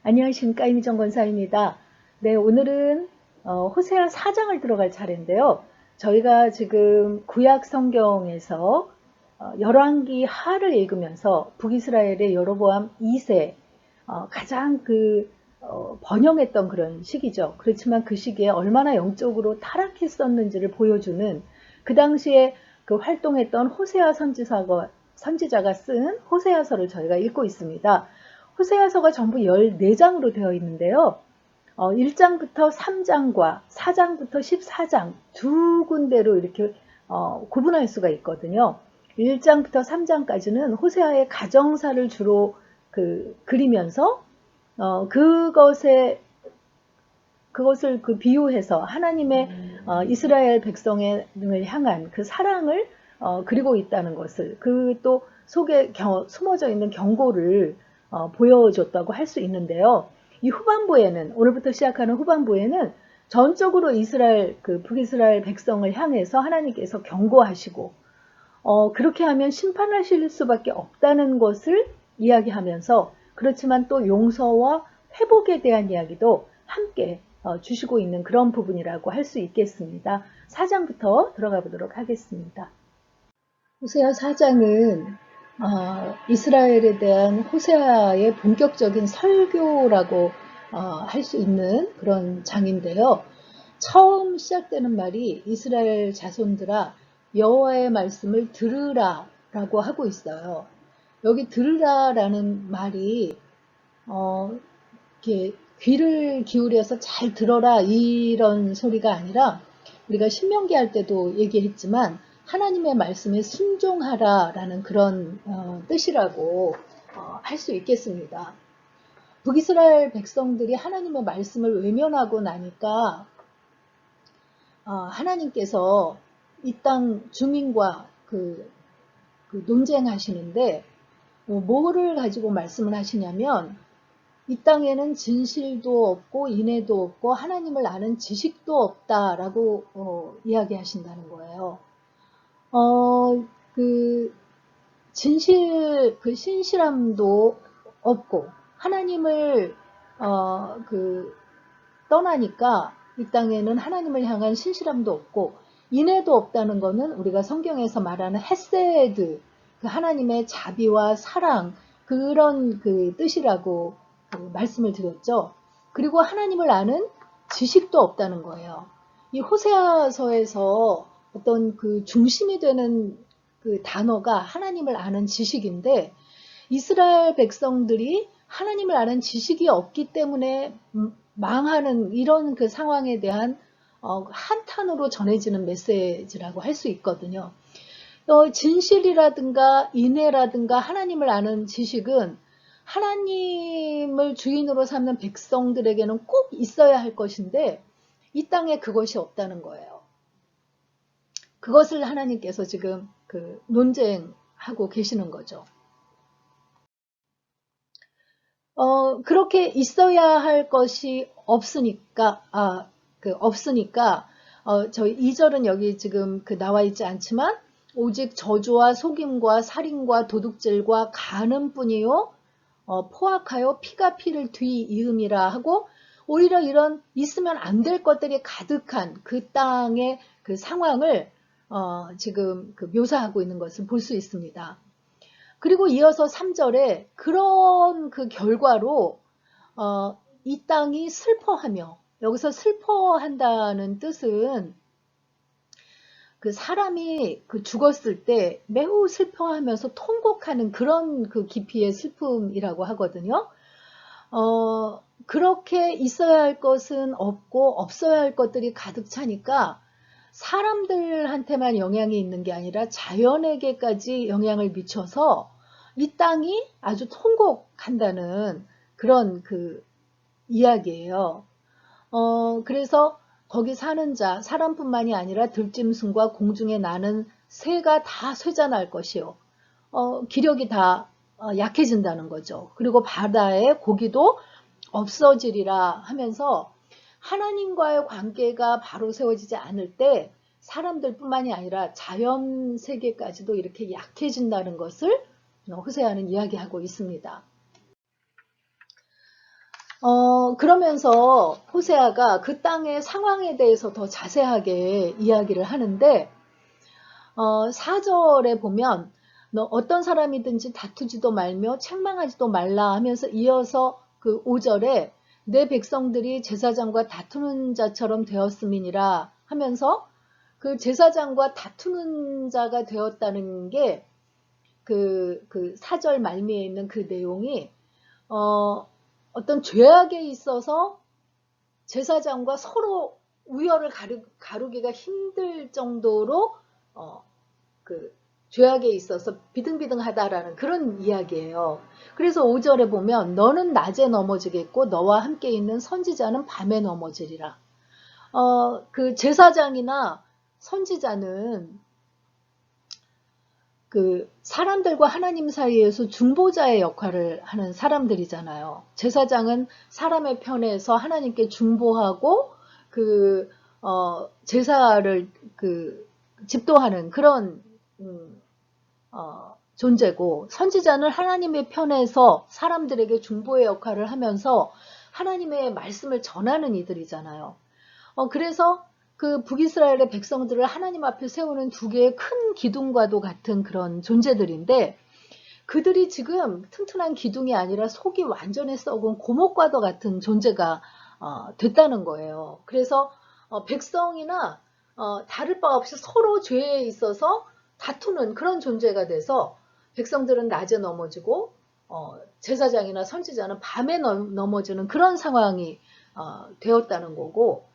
안녕하십니까, 이미정 권사입니다. 네, 오늘은 호세아 4장을 들어갈 차례인데요. 저희가 지금 구약 성경에서 열왕기 하를 읽으면서 북이스라엘의 여로보암 2세 가장 번영했던 그런 시기죠. 그렇지만 그 시기에 얼마나 영적으로 타락했었는지를 보여주는 그 당시에 그 활동했던 호세아 선지자가 쓴 호세아서를 저희가 읽고 있습니다. 호세아서가 전부 14장으로 되어 있는데요. 1장부터 3장과 4장부터 14장 두 군데로 이렇게 구분할 수가 있거든요. 1장부터 3장까지는 호세아의 가정사를 주로 그리면서 그것을 비유해서 하나님의 이스라엘 백성을 향한 그 사랑을 그리고 있다는 것을 또 속에 숨어져 있는 경고를 보여줬다고 할 수 있는데요. 이 후반부에는 오늘부터 시작하는 후반부에는 전적으로 북이스라엘 백성을 향해서 하나님께서 경고하시고 그렇게 하면 심판하실 수밖에 없다는 것을 이야기하면서 그렇지만 또 용서와 회복에 대한 이야기도 함께 주시고 있는 그런 부분이라고 할 수 있겠습니다. 4장부터 들어가 보도록 하겠습니다. 호세아 4장은 이스라엘에 대한 호세아의 본격적인 설교라고 할 수 있는 그런 장인데요. 처음 시작되는 말이 이스라엘 자손들아 여호와의 말씀을 들으라 라고 하고 있어요. 여기 들으라라는 말이 이렇게 귀를 기울여서 잘 들어라 이런 소리가 아니라 우리가 신명기 할 때도 얘기했지만 하나님의 말씀에 순종하라 라는 그런 뜻이라고 할 수 있겠습니다. 북이스라엘 백성들이 하나님의 말씀을 외면하고 나니까 하나님께서 이 땅 주민과 논쟁하시는데 뭐를 가지고 말씀을 하시냐면 이 땅에는 진실도 없고 인애도 없고 하나님을 아는 지식도 없다라고 이야기하신다는 거예요. 신실함도 없고 하나님을 떠나니까 이 땅에는 하나님을 향한 신실함도 없고 인애도 없다는 것은 우리가 성경에서 말하는 헤세드, 하나님의 자비와 사랑 그런 뜻이라고 말씀을 드렸죠. 그리고 하나님을 아는 지식도 없다는 거예요. 이 호세아서에서 어떤 중심이 되는 단어가 하나님을 아는 지식인데 이스라엘 백성들이 하나님을 아는 지식이 없기 때문에 망하는 이런 상황에 대한 한탄으로 전해지는 메시지라고 할 수 있거든요. 진실이라든가 인애라든가 하나님을 아는 지식은 하나님을 주인으로 삼는 백성들에게는 꼭 있어야 할 것인데 이 땅에 그것이 없다는 거예요. 그것을 하나님께서 지금 논쟁하고 계시는 거죠. 그렇게 있어야 할 것이 없으니까, 저희 2절은 여기 지금 나와 있지 않지만, 오직 저주와 속임과 살인과 도둑질과 간음뿐이요, 포악하여 피가 피를 뒤이음이라 하고, 오히려 이런 있으면 안 될 것들이 가득한 그 땅의 상황을, 지금 묘사하고 있는 것을 볼 수 있습니다. 그리고 이어서 3절에 그런 결과로 이 땅이 슬퍼하며, 여기서 슬퍼한다는 뜻은 사람이 죽었을 때 매우 슬퍼하면서 통곡하는 그런 깊이의 슬픔이라고 하거든요. 그렇게 있어야 할 것은 없고 없어야 할 것들이 가득 차니까 사람들한테만 영향이 있는 게 아니라 자연에게까지 영향을 미쳐서 이 땅이 아주 통곡한다는 그런 이야기예요. 그래서 거기 사는 자, 사람뿐만이 아니라 들짐승과 공중에 나는 새가 다 쇠잔할 것이요. 기력이 다 약해진다는 거죠. 그리고 바다의 고기도 없어지리라 하면서 하나님과의 관계가 바로 세워지지 않을 때 사람들뿐만이 아니라 자연 세계까지도 이렇게 약해진다는 것을 호세아는 이야기하고 있습니다. 그러면서 호세아가 그 땅의 상황에 대해서 더 자세하게 이야기를 하는데, 4절에 보면, 너 어떤 사람이든지 다투지도 말며 책망하지도 말라 하면서 이어서 그 5절에 내 백성들이 제사장과 다투는 자처럼 되었음이니라 하면서 그 제사장과 다투는 자가 되었다는 게 그 4절 말미에 있는 그 내용이 어떤 죄악에 있어서 제사장과 서로 우열을 가르기가 힘들 정도로 그 죄악에 있어서 비등비등하다라는 그런 이야기예요. 그래서 5절에 보면 너는 낮에 넘어지겠고 너와 함께 있는 선지자는 밤에 넘어지리라. 그 제사장이나 선지자는 그 사람들과 하나님 사이에서 중보자의 역할을 하는 사람들이잖아요. 제사장은 사람의 편에서 하나님께 중보하고 제사를 집도하는 그런 존재고, 선지자는 하나님의 편에서 사람들에게 중보의 역할을 하면서 하나님의 말씀을 전하는 이들이잖아요. 그래서 그 북이스라엘의 백성들을 하나님 앞에 세우는 두 개의 큰 기둥과도 같은 그런 존재들인데, 그들이 지금 튼튼한 기둥이 아니라 속이 완전히 썩은 고목과도 같은 존재가 됐다는 거예요. 그래서 백성이나 다를 바 없이 서로 죄에 있어서 다투는 그런 존재가 돼서 백성들은 낮에 넘어지고 제사장이나 선지자는 밤에 넘어지는 그런 상황이 되었다는 거고,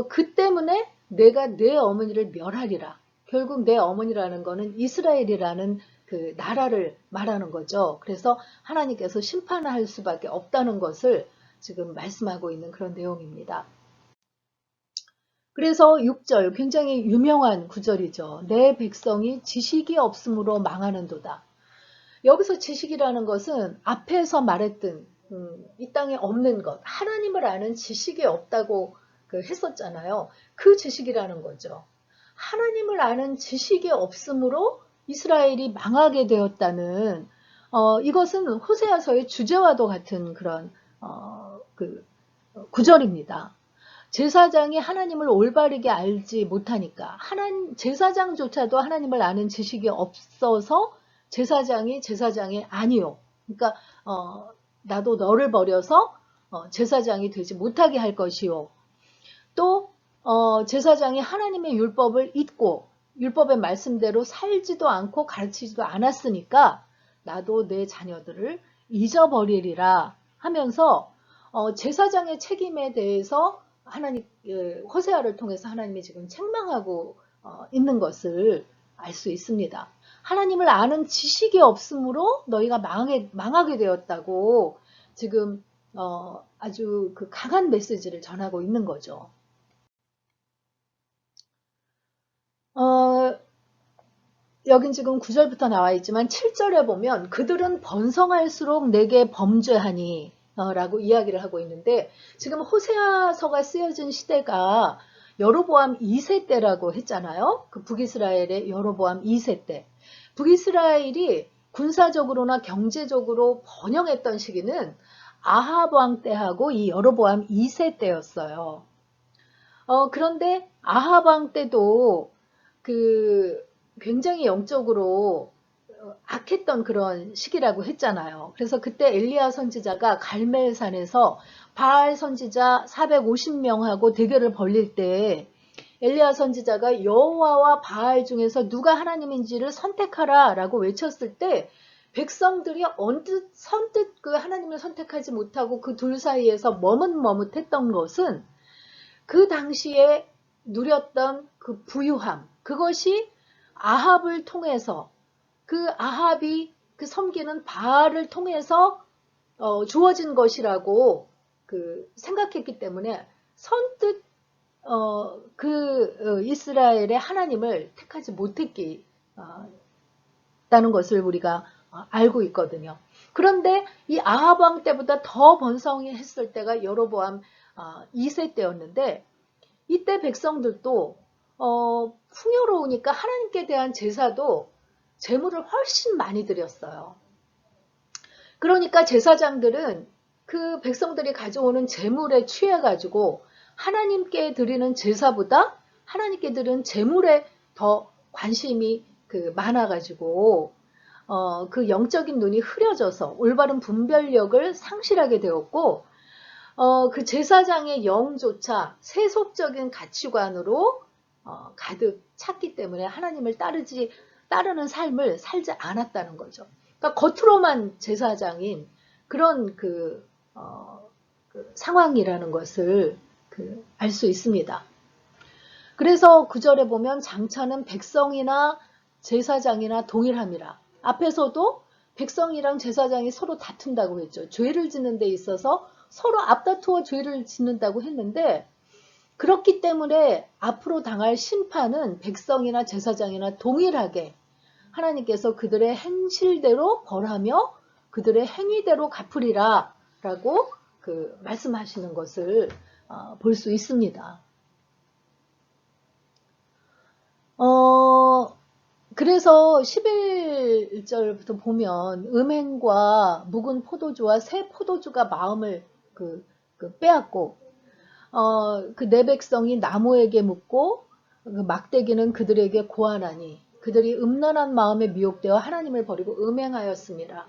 그 때문에 내가 내 어머니를 멸하리라. 결국 내 어머니라는 거는 이스라엘이라는 그 나라를 말하는 거죠. 그래서 하나님께서 심판할 수밖에 없다는 것을 지금 말씀하고 있는 그런 내용입니다. 그래서 6절 굉장히 유명한 구절이죠. 내 백성이 지식이 없으므로 망하는도다. 여기서 지식이라는 것은 앞에서 말했던 이 땅에 없는 것, 하나님을 아는 지식이 없다고 했었잖아요. 그 지식이라는 거죠. 하나님을 아는 지식이 없으므로 이스라엘이 망하게 되었다는 이것은 호세아서의 주제와도 같은 그런 구절입니다. 제사장이 하나님을 올바르게 알지 못하니까 제사장조차도 하나님을 아는 지식이 없어서 제사장이 아니요. 그러니까 나도 너를 버려서 제사장이 되지 못하게 할 것이요. 또 제사장이 하나님의 율법을 잊고 율법의 말씀대로 살지도 않고 가르치지도 않았으니까 나도 내 자녀들을 잊어버리리라 하면서 제사장의 책임에 대해서 호세아를 통해서 하나님이 지금 책망하고 있는 것을 알 수 있습니다. 하나님을 아는 지식이 없으므로 너희가 망하게 되었다고 지금 아주 그 강한 메시지를 전하고 있는 거죠. 여긴 지금 9절부터 나와 있지만 7절에 보면 그들은 번성할수록 내게 범죄하니 라고 이야기를 하고 있는데, 지금 호세아서가 쓰여진 시대가 여로보암 2세 때라고 했잖아요. 그 북이스라엘의 여로보암 2세 때. 북이스라엘이 군사적으로나 경제적으로 번영했던 시기는 아합 왕 때하고 이 여로보암 2세 때였어요. 그런데 아합 왕 때도 굉장히 영적으로 악했던 그런 시기라고 했잖아요. 그래서 그때 엘리야 선지자가 갈멜산에서 바알 선지자 450명하고 대결을 벌릴 때 엘리야 선지자가 여호와와 바알 중에서 누가 하나님인지를 선택하라 라고 외쳤을 때 백성들이 선뜻 그 하나님을 선택하지 못하고 그 둘 사이에서 머뭇머뭇했던 것은 그 당시에 누렸던 그 부유함, 그것이 아합을 통해서 그 아합이 섬기는 바알을 통해서 주어진 것이라고 생각했기 때문에 선뜻 이스라엘의 하나님을 택하지 못했다는 것을 우리가 알고 있거든요. 그런데 이 아합 왕 때보다 더 번성했을 때가 여로보암 2세 때였는데, 이때 백성들도 풍요로우니까 하나님께 대한 제사도 제물을 훨씬 많이 드렸어요. 그러니까 제사장들은 그 백성들이 가져오는 재물에 취해가지고 하나님께 드리는 제사보다 하나님께 드리는 재물에 더 관심이 많아가지고 그 영적인 눈이 흐려져서 올바른 분별력을 상실하게 되었고 그 제사장의 영조차 세속적인 가치관으로 가득 찼기 때문에 하나님을 따르는 삶을 살지 않았다는 거죠. 그러니까 겉으로만 제사장인 그런 그 상황이라는 것을 알 수 있습니다. 그래서 9절에 보면 장차는 백성이나 제사장이나 동일함이라. 앞에서도 백성이랑 제사장이 서로 다툰다고 했죠. 죄를 짓는 데 있어서 서로 앞다투어 죄를 짓는다고 했는데 그렇기 때문에 앞으로 당할 심판은 백성이나 제사장이나 동일하게 하나님께서 그들의 행실대로 벌하며 그들의 행위대로 갚으리라 라고 말씀하시는 것을 볼 수 있습니다. 그래서 11절부터 보면 음행과 묵은 포도주와 새 포도주가 마음을 빼앗고 그 내 백성이 나무에게 묻고 그 막대기는 그들에게 고하나니 그들이 음란한 마음에 미혹되어 하나님을 버리고 음행하였습니다.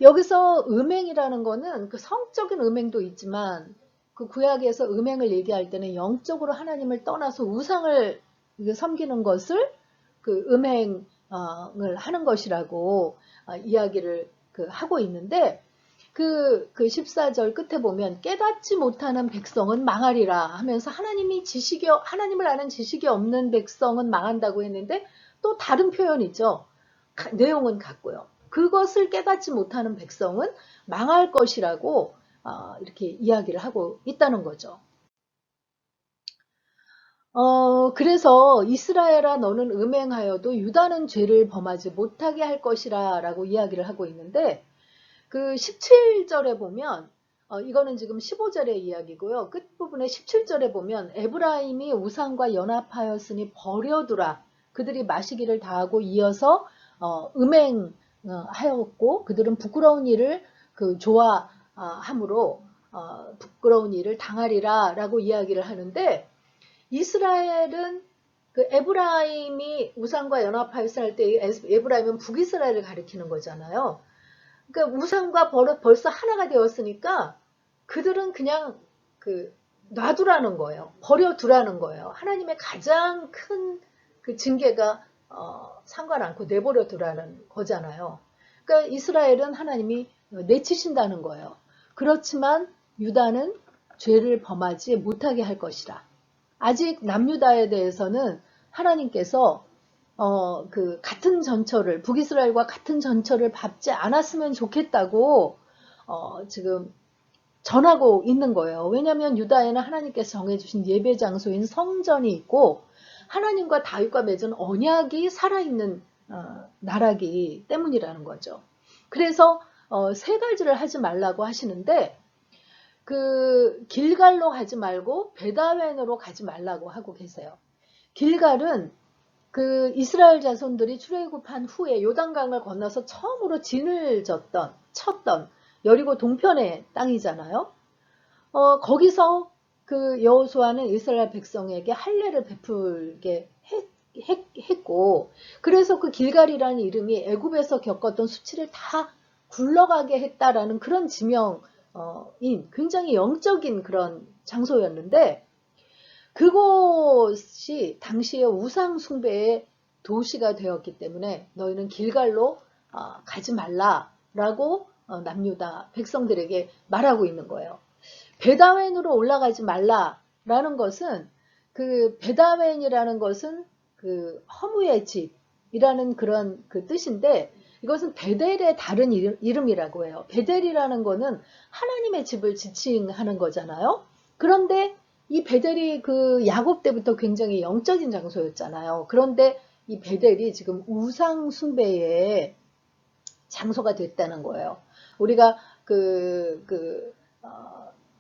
여기서 음행이라는 거는 그 성적인 음행도 있지만 그 구약에서 음행을 얘기할 때는 영적으로 하나님을 떠나서 우상을 섬기는 것을 음행을 하는 것이라고 이야기를 하고 있는데 그 14절 끝에 보면 깨닫지 못하는 백성은 망하리라 하면서 하나님을 아는 지식이 없는 백성은 망한다고 했는데 또 다른 표현이죠. 내용은 같고요. 그것을 깨닫지 못하는 백성은 망할 것이라고 이렇게 이야기를 하고 있다는 거죠. 그래서 이스라엘아 너는 음행하여도 유다는 죄를 범하지 못하게 할 것이라 라고 이야기를 하고 있는데 그 17절에 보면 이거는 지금 15절의 이야기고요. 끝부분에 17절에 보면 에브라임이 우상과 연합하였으니 버려두라. 그들이 마시기를 다하고 이어서 음행하였고 그들은 부끄러운 일을 좋아함으로 부끄러운 일을 당하리라 라고 이야기를 하는데 이스라엘은 에브라임이 우상과 연합하였을 할 때 에브라임은 북이스라엘을 가리키는 거잖아요. 그러니까 우상과 벌써 하나가 되었으니까 그들은 그냥 놔두라는 거예요. 버려두라는 거예요. 하나님의 가장 큰 징계가 상관 않고 내버려 두라는 거잖아요. 그러니까 이스라엘은 하나님이 내치신다는 거예요. 그렇지만 유다는 죄를 범하지 못하게 할 것이라. 아직 남유다에 대해서는 하나님께서 같은 전철을 북이스라엘과 같은 전철을 밟지 않았으면 좋겠다고 지금 전하고 있는 거예요. 왜냐하면 유다에는 하나님께서 정해주신 예배 장소인 성전이 있고 하나님과 다윗과 맺은 언약이 살아있는 나라기 때문이라는 거죠. 그래서 세 가지를 하지 말라고 하시는데 길갈로 가지 말고 베다웬으로 가지 말라고 하고 계세요. 길갈은 이스라엘 자손들이 출애굽한 후에 요단강을 건너서 처음으로 진을 쳤던 여리고 동편의 땅이잖아요. 거기서 여호수아는 이스라엘 백성에게 할례를 베풀게 했고 그래서 길갈이라는 이름이 애굽에서 겪었던 수치를 다 굴러가게 했다라는 그런 지명인 굉장히 영적인 그런 장소였는데 그곳이 당시의 우상 숭배의 도시가 되었기 때문에 너희는 길갈로 가지 말라라고 남유다 백성들에게 말하고 있는 거예요. 베다웬으로 올라가지 말라라는 것은 베다웬이라는 것은 허무의 집이라는 그런 뜻인데 이것은 베델의 다른 이름이라고 해요. 베델이라는 거는 하나님의 집을 지칭하는 거잖아요. 그런데 이 베델이 야곱 때부터 굉장히 영적인 장소였잖아요. 그런데 이 베델이 지금 우상 숭배의 장소가 됐다는 거예요. 우리가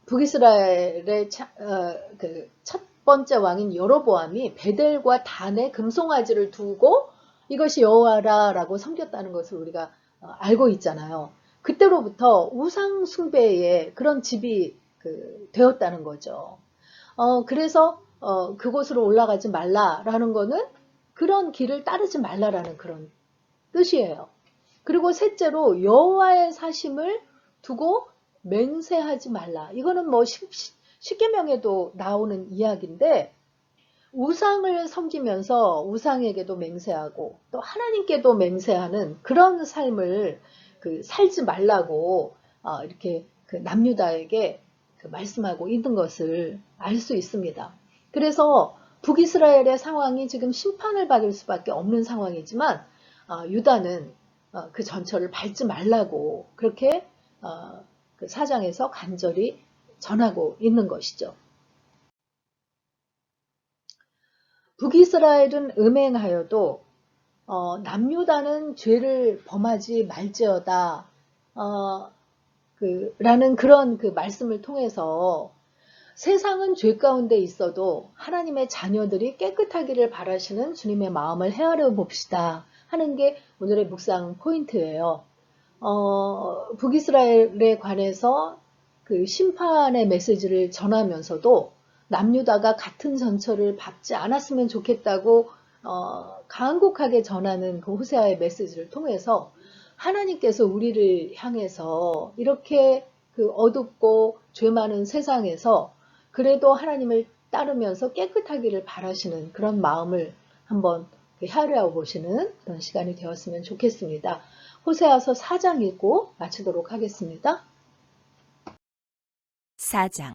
북이스라엘의 첫 번째 왕인 여로보암이 베델과 단에 금송아지를 두고 이것이 여호와라라고 섬겼다는 것을 우리가 알고 있잖아요. 그때로부터 우상 숭배의 그런 집이 되었다는 거죠. 그래서 그곳으로 올라가지 말라라는 거는 그런 길을 따르지 말라라는 그런 뜻이에요. 그리고 셋째로 여호와의 사심을 두고 맹세하지 말라. 이거는 뭐 십계명에도 나오는 이야기인데 우상을 섬기면서 우상에게도 맹세하고 또 하나님께도 맹세하는 그런 삶을 살지 말라고 이렇게 남유다에게 말씀하고 있는 것을 알 수 있습니다. 그래서 북이스라엘의 상황이 지금 심판을 받을 수밖에 없는 상황이지만 유다는 그 전철을 밟지 말라고 그렇게 그 사장에서 간절히 전하고 있는 것이죠. 북이스라엘은 음행하여도 남유다는 죄를 범하지 말지어다 라는 그런 말씀을 통해서 세상은 죄 가운데 있어도 하나님의 자녀들이 깨끗하기를 바라시는 주님의 마음을 헤아려 봅시다 하는 게 오늘의 묵상 포인트예요. 북이스라엘에 관해서 심판의 메시지를 전하면서도 남유다가 같은 전철을 밟지 않았으면 좋겠다고 간곡하게 전하는 그 호세아의 메시지를 통해서 하나님께서 우리를 향해서 이렇게 어둡고 죄 많은 세상에서 그래도 하나님을 따르면서 깨끗하기를 바라시는 그런 마음을 한번 헤아려 보시는 그런 시간이 되었으면 좋겠습니다. 호세아서 4장 읽고 마치도록 하겠습니다. 4장.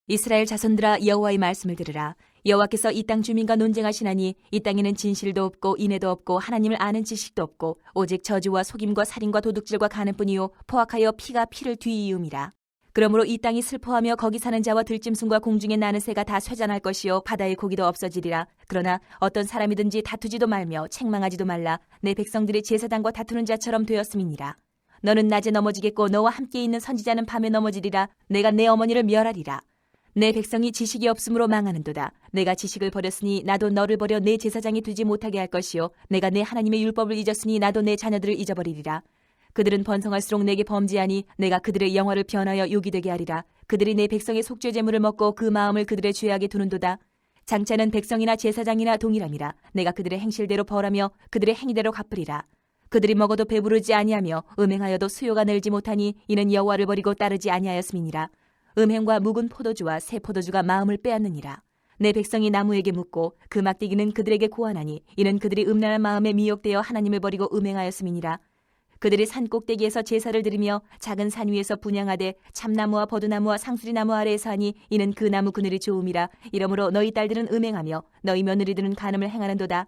이스라엘 자손들아 여호와의 말씀을 들으라. 여호와께서 이 땅 주민과 논쟁하시나니 이 땅에는 진실도 없고 인애도 없고 하나님을 아는 지식도 없고 오직 저주와 속임과 살인과 도둑질과 간음뿐이요 포악하여 피가 피를 뒤이음이라. 그러므로 이 땅이 슬퍼하며 거기 사는 자와 들짐승과 공중에 나는 새가 다 쇠잔할 것이요 바다의 고기도 없어지리라. 그러나 어떤 사람이든지 다투지도 말며 책망하지도 말라. 내 백성들이 제사장과 다투는 자처럼 되었음이니라. 너는 낮에 넘어지겠고 너와 함께 있는 선지자는 밤에 넘어지리라. 내가 내 어머니를 멸하리라. 내 백성이 지식이 없으므로 망하는도다. 내가 지식을 버렸으니 나도 너를 버려 내 제사장이 되지 못하게 할 것이요 내가 내 하나님의 율법을 잊었으니 나도 내 자녀들을 잊어버리리라. 그들은 번성할수록 내게 범죄하니 내가 그들의 영화를 변하여 욕이 되게 하리라. 그들이 내 백성의 속죄 제물을 먹고 그 마음을 그들의 죄악에 두는도다. 장차는 백성이나 제사장이나 동일함이라. 내가 그들의 행실대로 벌하며 그들의 행위대로 갚으리라. 그들이 먹어도 배부르지 아니하며 음행하여도 수요가 늘지 못하니 이는 여호와를 버리고 따르지 아니하였음이니라. 음행과 묵은 포도주와 새 포도주가 마음을 빼앗느니라. 내 백성이 나무에게 묻고 그 막대기는 그들에게 고하나니 이는 그들이 음란한 마음에 미혹되어 하나님을 버리고 음행하였음이니라. 그들이 산 꼭대기에서 제사를 드리며 작은 산 위에서 분향하되 참나무와 버드나무와 상수리나무 아래에서 하니 이는 그 나무 그늘이 좋음이라. 이러므로 너희 딸들은 음행하며 너희 며느리들은 간음을 행하는도다.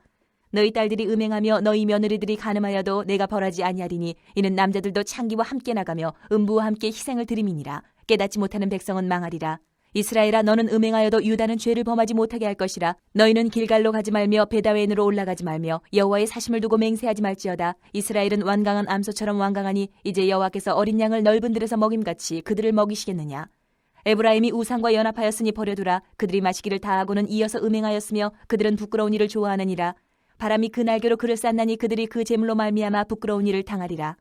너희 딸들이 음행하며 너희 며느리들이 간음하여도 내가 벌하지 아니하리니 이는 남자들도 창기와 함께 나가며 음부와 함께 희생을 드림이니라. 깨닫지 못하는 백성은 망하리라. 이스라엘아 너는 음행하여도 유다는 죄를 범하지 못하게 할 것이라. 너희는 길갈로 가지 말며 베다웬으로 올라가지 말며 여호와의 사심을 두고 맹세하지 말지어다. 이스라엘은 완강한 암소처럼 완강하니 이제 여호와께서 어린 양을 넓은 들에서 먹임같이 그들을 먹이시겠느냐. 에브라임이 우상과 연합하였으니 버려두라. 그들이 마시기를 다하고는 이어서 음행하였으며 그들은 부끄러운 일을 좋아하느니라. 바람이 그 날개로 그를 쌌나니 그들이 그 재물로 말미암아 부끄러운 일을 당하리라.